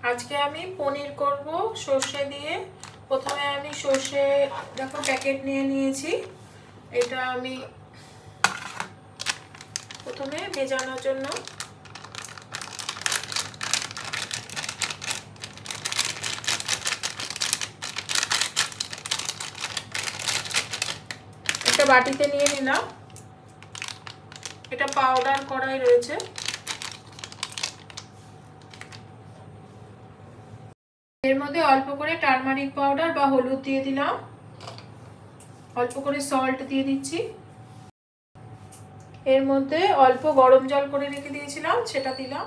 আজকে আমি পনির করব সরষে দিয়ে। প্রথমে আমি সরষে দেখো প্যাকেট নিয়ে নিয়েছি। এটা আমি প্রথমে ভেজানোর জন্য একটা বাটিতে নিয়ে নিলাম। এটা পাউডার করাই রয়েছে। এর মধ্যে অল্প করে টারমারিক পাউডার বা হলুদ দিয়ে দিলাম, অল্প করে সল্ট দিয়ে দিচ্ছি। এর মধ্যে অল্প গরম জল করে রেখে দিয়েছিলাম, সেটা দিলাম।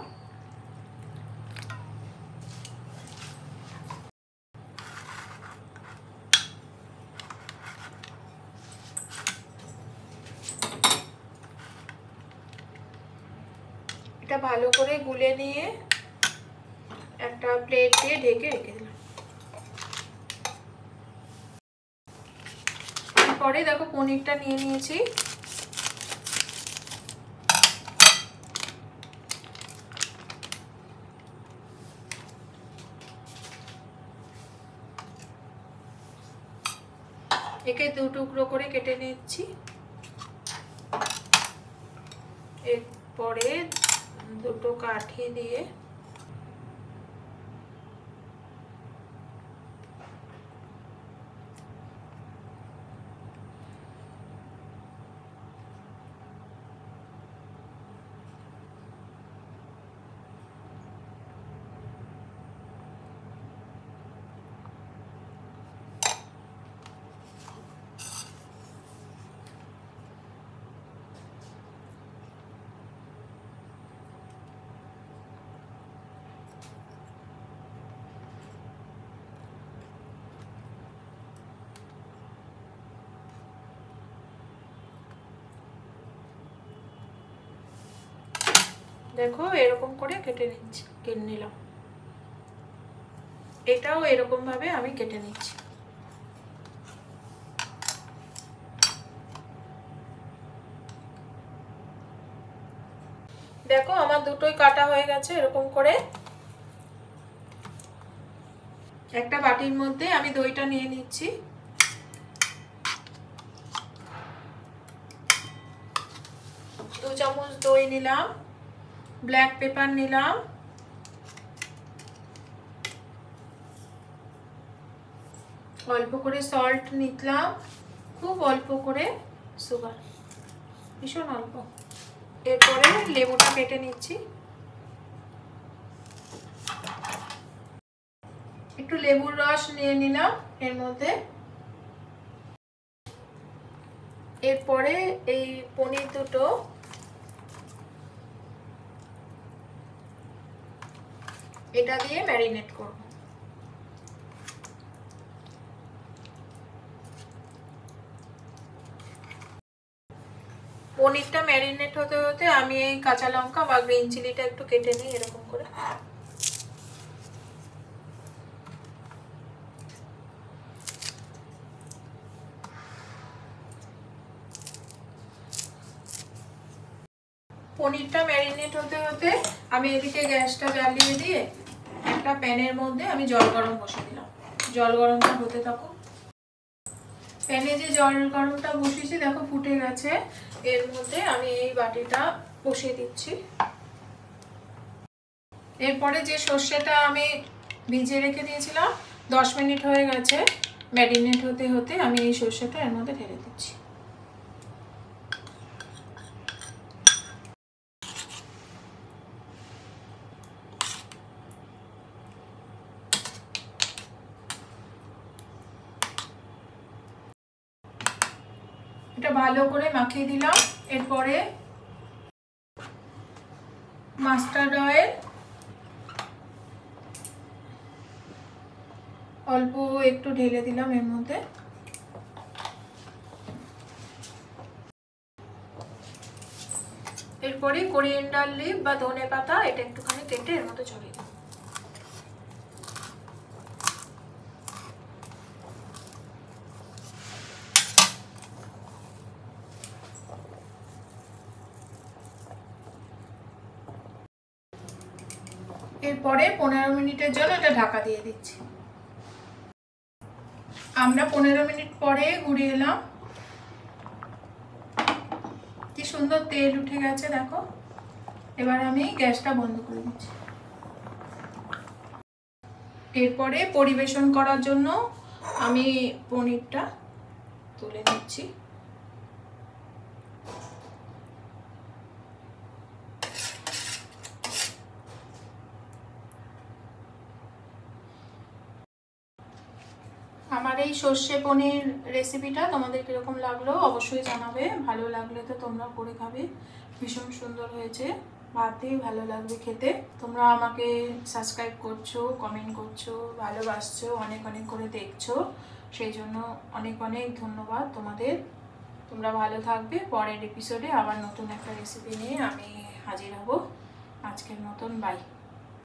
এটা ভালো করে গুলে নিয়ে একটা প্লেট দিয়ে ঢেকে রেখে দিলাম। তারপরে দেখো পনিরটা নিয়ে নিয়েছি। একে দু টুকরো করে কেটে নিচ্ছি। এরপরে দুটো কাঠি দিয়ে দেখো এরকম করে কেটে নিলাম। এটাও এরকম ভাবে আমি কেটে নিচ্ছি। দেখো আমার দুটোই কাটা হয়ে গেছে। এরকম করে একটা বাটির মধ্যে আমি দইটা নিয়ে নিচ্ছি। দু চামচ দই নিলাম, ব্ল্যাক পেপার নিলাম, অল্প করে সল্ট নিলাম, খুব অল্প করে সুগার, ভীষণ অল্প। এরপরে লেবুটা কেটে নিচ্ছি। একটু লেবুর রস নিয়ে নিলাম এর মধ্যে। এরপরে এই পনির দুটো এটা দিয়ে ম্যারিনেট করব। পনিরটা ম্যারিনেট হতে হতে আমি এই কাঁচা লঙ্কা বা গ্রিন চিলিটা একটু কেটে নিই এরকম করে। পনিরটা ম্যারিনেট হতে হতে আমি এদিকে গ্যাসটা জ্বালিয়ে দিয়ে একটা প্যানের মধ্যে আমি জল গরম বসিয়ে দিলাম। জল গরমটা হতে থাকুক। প্যানে যে জল গরমটা বসিয়েছি দেখো ফুটে গেছে। এর মধ্যে আমি এই বাটিটা বসিয়ে দিচ্ছি। এরপরে যে সর্ষেটা আমি ভিজিয়ে রেখে দিয়েছিলাম 10 মিনিট হয়ে গেছে, ম্যারিনেট হতে হতে আমি এই সর্ষেটা এর মধ্যে ঢেলে দিচ্ছি। এটা ভালো করে মাখিয়ে দিলাম। এরপরে মাস্টার্ড অয়েল অল্প একটু ঢেলে দিলাম এর মধ্যে। এরপরে কোরিয়েন্ডার লিভ বা ধনে পাতা এটা একটুখানি কেটে এর মধ্যে ছড়িয়ে দিলাম। এরপরে 15 মিনিটের জন্য এটা ঢাকা দিয়ে দিচ্ছি। আমরা 15 মিনিট পরে ঘুরে এলাম। কি সুন্দর তেল উঠে গেছে দেখো। এবার আমি গ্যাসটা বন্ধ করে দিচ্ছি। এরপরে পরিবেশন করার জন্য আমি পনিরটা তুলে নিচ্ছি। আমার এই সর্ষে পনির রেসিপিটা তোমাদের কিরকম লাগলো অবশ্যই জানাবে। ভালো লাগলে তো তোমরা করে খাবে। ভীষণ সুন্দর হয়েছে, ভাত দিয়ে ভালো লাগবে খেতে। তোমরা আমাকে সাবস্ক্রাইব করছো, কমেন্ট করছো, ভালোবাসছো, অনেক অনেক করে দেখছো, সেই জন্য অনেক অনেক ধন্যবাদ তোমাদের। তোমরা ভালো থাকবে। পরের এপিসোডে আবার নতুন একটা রেসিপি নিয়ে আমি হাজির হব। আজকের মতন বাই।